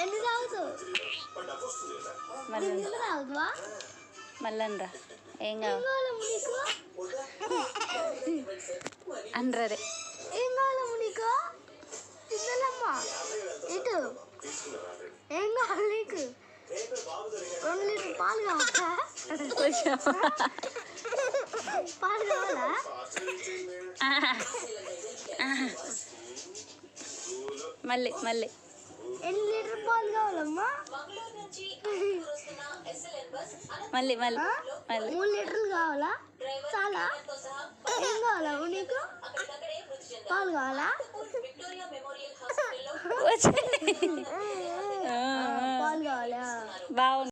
ఎన్ని తాగుతావు? మళ్ళీ ఏం కావాలి అనరే ఏం కావాలమ్మ నీకు? తిన్నలమ్మా ఇటు ఏం కావాలి నీకు? 2 లీటర్ పాలు కావాలా? పాలు కావాలా? మళ్ళీ ఎన్ని లీటర్ పాలు కావాలమ్మా? మళ్ళీ 3 లీటర్లు కావాలా? చాలా ఏం కావాలమ్మ నీకు? పాలు కావాలా? పాలు కావాలా? బాగుంది.